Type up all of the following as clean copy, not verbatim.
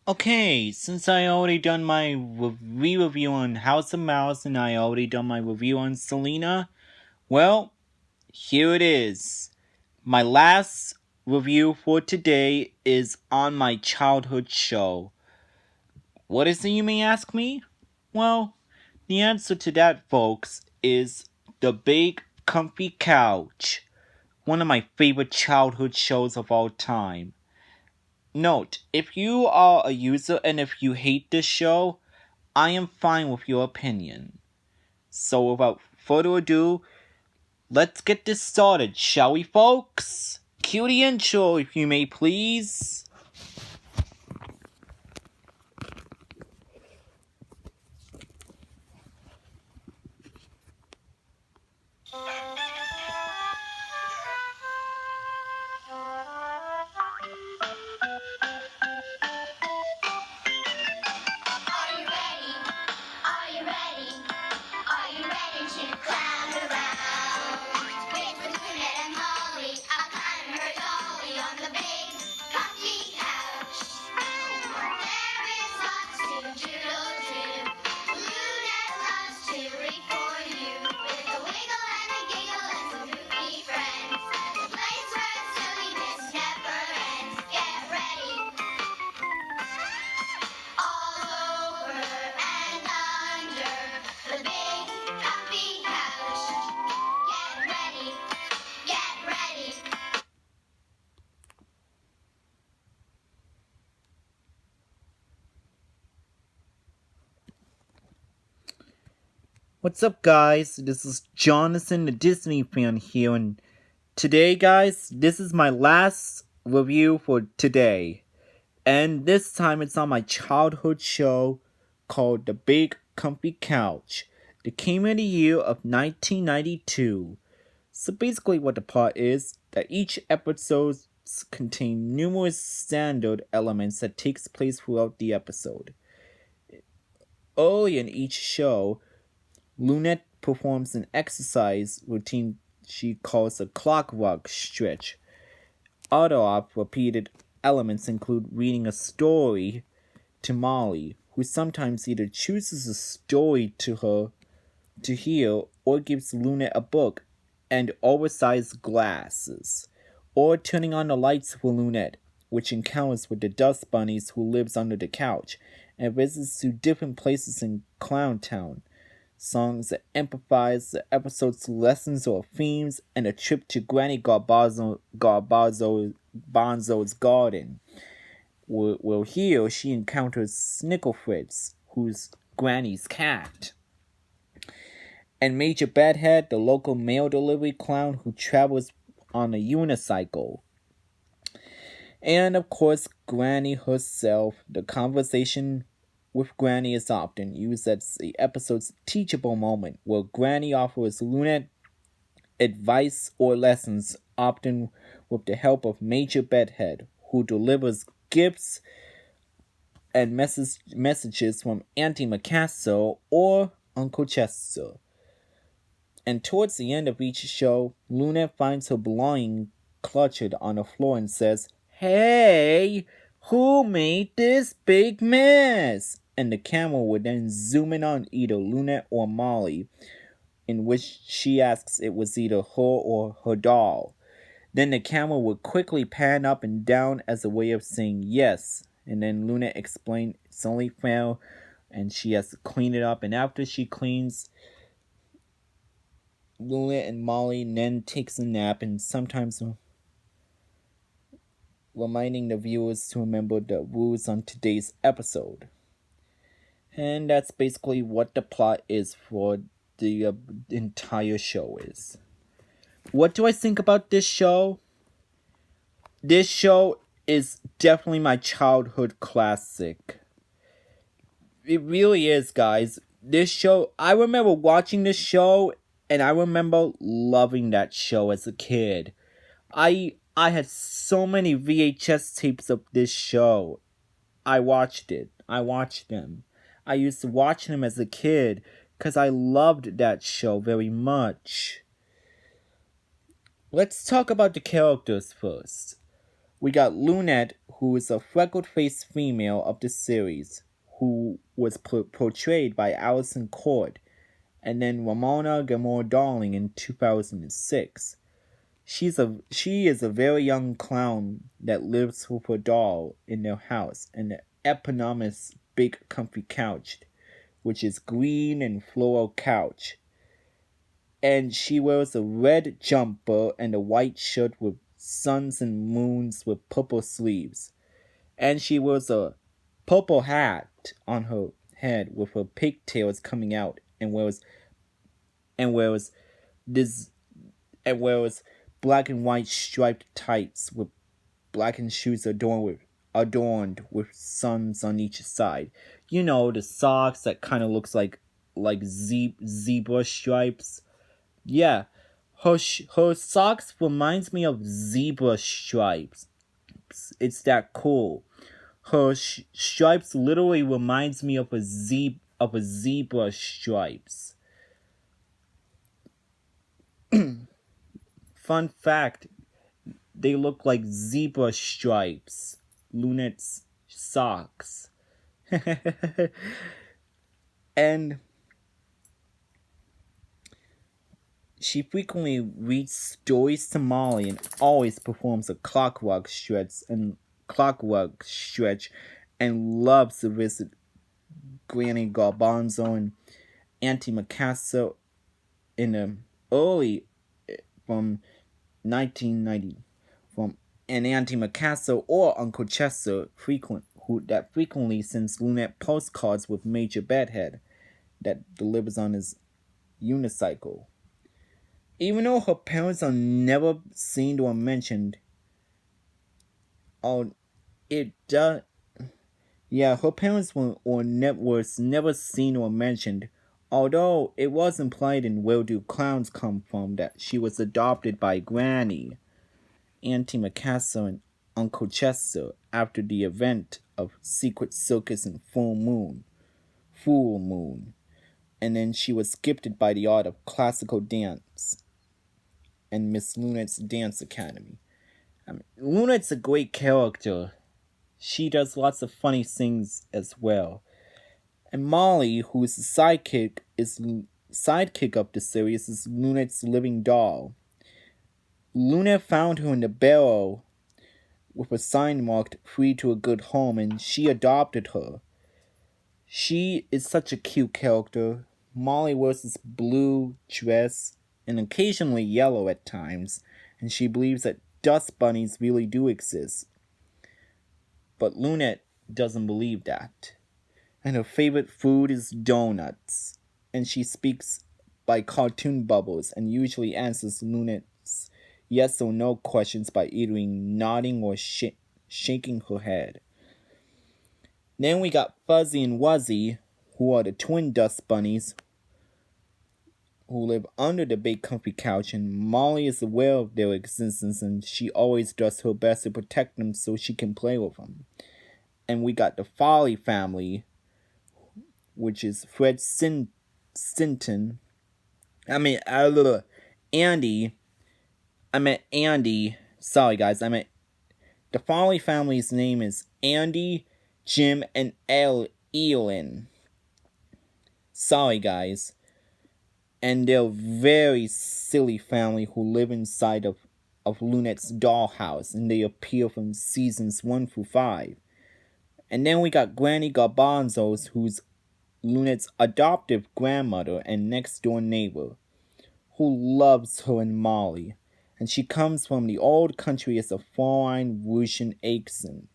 Okay, since I already done my review on House of Mouse and I already done my review on Selena, well, here it is. My last review for today is on my childhood show. What is it, you may ask me? Well, the answer to that, folks, is The Big Comfy Couch, one of my favorite childhood shows of all time. Note, if you are a user and if you hate this show, I am fine with your opinion. So without further ado, let's get this started, shall we, folks? Cue the intro, if you may please. Are you ready? Are you ready? Are you ready to clown around? With Lynette and Molly, I'll climb her dolly on the big comfy couch. There is lots to doodle do. Lynette loves to read for you. With a wiggle and a giggle and some goofy friends. The place where silliness never ends. Get ready. All over and under the big comfy couch. Get ready, get ready. What's up, guys? This is Jonathan, the Disney fan here, and today, guys, this is my last review for today. And this time it's on my childhood show called The Big Comfy Couch. That came in the year of 1992. So basically what the plot is, that each episode contain numerous standard elements that takes place throughout the episode. Early in each show, Lynette performs an exercise routine she calls a clockwork stretch. Other oft-repeated elements include reading a story to Molly, who sometimes either chooses a story to her to hear or gives Lynette a book and oversized glasses, or turning on the lights for Lynette, which encounters with the dust bunnies who lives under the couch and visits to different places in Clown Town. Songs that emphasize the episode's lessons or themes, and a trip to Granny Bonzo's garden. Well, here she encounters Snicklefritz, who's Granny's cat, and Major Bedhead, the local mail delivery clown who travels on a unicycle. And of course, Granny herself. The conversation with Granny is often used as the episode's teachable moment, where Granny offers Lynette advice or lessons, often with the help of Major Bedhead, who delivers gifts and messages from Auntie Macasso or Uncle Chester. And towards the end of each show, Lynette finds her belongings cluttered on the floor and says, "Hey, who made this big mess?" And the camera would then zoom in on either Lynette or Molly, in which she asks it was either her or her doll. Then the camera would quickly pan up and down as a way of saying yes. And then Lynette explained it's only fair and she has to clean it up. And after she cleans, Lynette and Molly then takes a nap, and sometimes reminding the viewers to remember the rules on today's episode. And that's basically what the plot is for the entire show is. What do I think about this show? This show is definitely my childhood classic. It really is, guys. This show, I remember watching this show and I remember loving that show as a kid. I had so many VHS tapes of this show. I watched it. I watched them. I used to watch them as a kid because I loved that show very much. Let's talk about the characters first. We got Lunette, who is a freckled-faced female of the series, who was portrayed by Allison Cord, and then Ramona Gamora Darling in 2006. She is a very young clown that lives with her doll in their house in the eponymous big comfy couch, which is green and floral couch. And she wears a red jumper and a white shirt with suns and moons with purple sleeves. And she wears a purple hat on her head with her pigtails coming out and wears this and wears black and white striped tights with blackened shoes adorned with suns on each side. You know, the socks that kind of looks like zebra stripes. Yeah, her socks reminds me of zebra stripes. It's that cool. Her stripes literally reminds me of a zebra stripes. Fun fact, they look like zebra stripes. Lunette's socks. And she frequently reads stories to Molly and always performs a clockwork stretch and loves to visit Granny Garbanzo and Auntie Macasso in the early from 1990 from an Auntie Macasso or Uncle Chester frequently sends Lunette postcards with Major Bedhead that delivers on his unicycle. Even though her parents are never seen or mentioned, her parents was never seen or mentioned, although it was implied in Where Do Clowns Come From that she was adopted by Granny, Auntie Macasso, and Uncle Chester after the event of Secret Circus and Full Moon. And then she was gifted by the art of classical dance and Miss Lunette's Dance Academy. Lunette's a great character. She does lots of funny things as well. And Molly, who is the sidekick of the series, is Lunette's living doll. Lunette found her in the barrel with a sign marked "Free to a Good Home," and she adopted her. She is such a cute character. Molly wears this blue dress and occasionally yellow at times, and she believes that dust bunnies really do exist. But Lunette doesn't believe that. And her favorite food is donuts. And she speaks by cartoon bubbles and usually answers Lunette's yes or no questions by either nodding or shaking her head. Then we got Fuzzy and Wuzzy, who are the twin dust bunnies who live under the big comfy couch, and Molly is aware of their existence and she always does her best to protect them so she can play with them. And we got the Folly family, which is Fred Sinton. Andy. Sorry guys, the Folly family's name is Andy, Jim, and Elin. Sorry guys. And they're a very silly family who live inside of Lunette's dollhouse, and they appear from seasons 1 through 5. And then we got Granny Garbanzo, who's Lunette's adoptive grandmother and next door neighbor, who loves her and Molly. And she comes from the old country as a foreign Russian accent.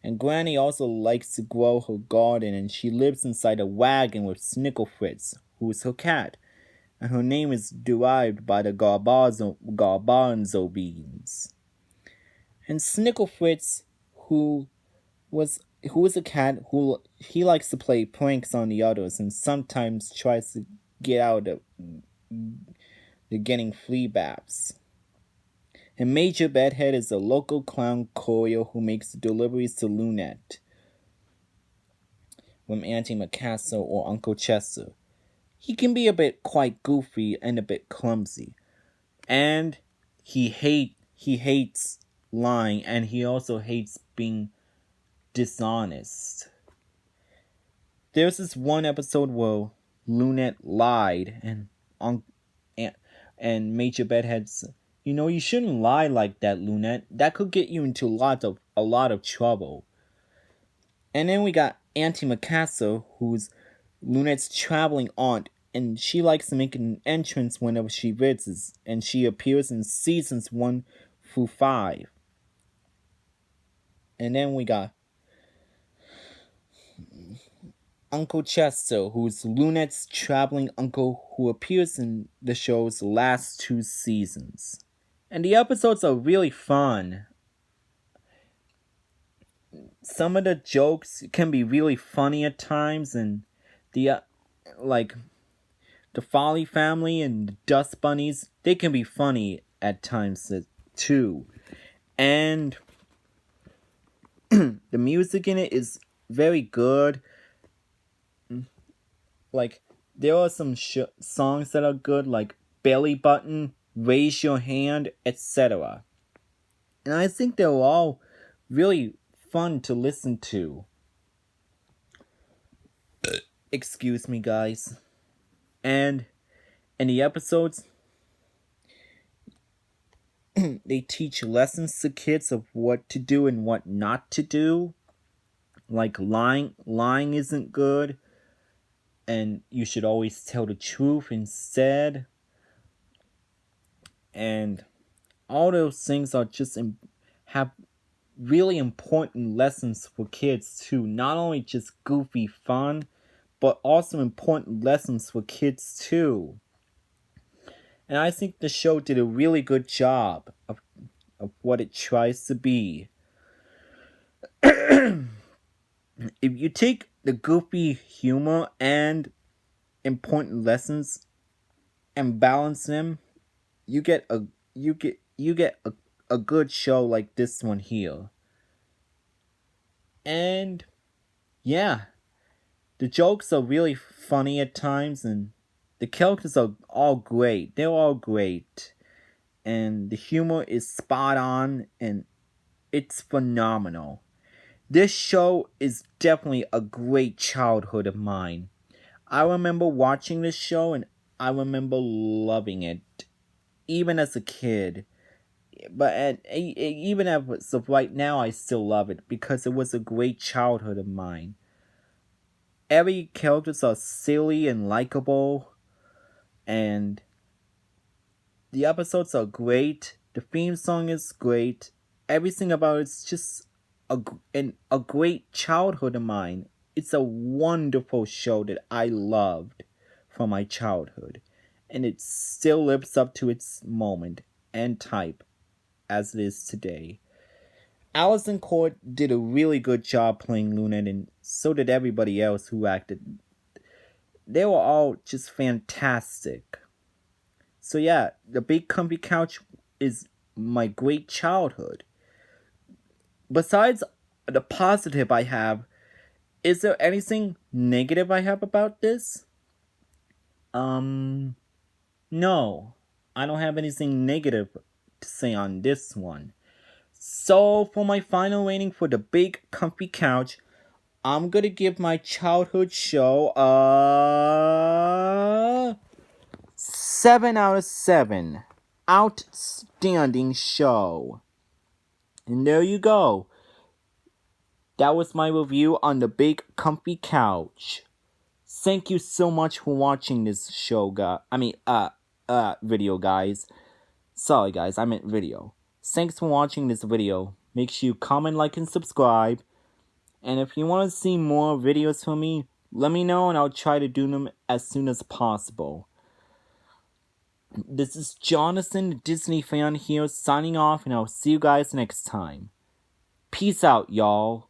And Granny also likes to grow her garden, and she lives inside a wagon with Snickle Fritz, who is her cat. And her name is derived by the garbanzo beans. And Snickle Fritz, who is a cat who he likes to play pranks on the others and sometimes tries to get out of getting flea baths. And Major Bedhead is a local clown courier who makes deliveries to Lunette from Auntie Macasso or Uncle Chester. He can be quite goofy and a bit clumsy. And he he hates lying, and he also hates being dishonest. There's this one episode where Lunette lied, and Major Bedhead's, you shouldn't lie like that, Lunette. That could get you into a lot of trouble. And then we got Auntie Macassar, who's Lunette's traveling aunt, and she likes to make an entrance whenever she visits, and she appears in seasons 1 through 5. And then we got Uncle Chester, who's Lunette's traveling uncle who appears in the show's last 2 seasons. And the episodes are really fun. Some of the jokes can be really funny at times, and the Folly Family and the Dust Bunnies, they can be funny at times too. And the music in it is very good. Like, there are some songs that are good, like Belly Button, Raise Your Hand, etc. And I think they're all really fun to listen to. Excuse me, guys. And in the episodes, they teach lessons to kids of what to do and what not to do. Like lying isn't good, and you should always tell the truth instead. And all those things are just have really important lessons for kids too. Not only just goofy fun, but also important lessons for kids too. And I think the show did a really good job of what it tries to be. If you take the goofy humor and important lessons and balance them, you get a good show like this one here. And yeah, the jokes are really funny at times, and the characters are all great. They're all great. And the humor is spot on, and it's phenomenal. This show is definitely a great childhood of mine. I remember watching this show, and I remember loving it, even as a kid. But even as of right now, I still love it because it was a great childhood of mine. Every characters are silly and likable, and the episodes are great. The theme song is great. Everything about it's just a great childhood of mine. It's a wonderful show that I loved from my childhood, and it still lives up to its moment and type as it is today. Alyson Court did a really good job playing Lunette, and so did everybody else who acted. They were all just fantastic. So yeah, the Big Comfy Couch is my great childhood. Besides the positive I have, is there anything negative I have about this? No. I don't have anything negative to say on this one. So for my final rating for the Big Comfy Couch, I'm gonna give my childhood show a 7 out of 7. Outstanding show. And there you go. That was my review on the Big Comfy Couch. Thank you so much for watching this show, video, guys. Sorry, guys, I meant video. Thanks for watching this video. Make sure you comment, like, and subscribe. And if you want to see more videos from me, let me know and I'll try to do them as soon as possible. This is Jonathan, the Disney fan here, signing off, and I'll see you guys next time. Peace out, y'all.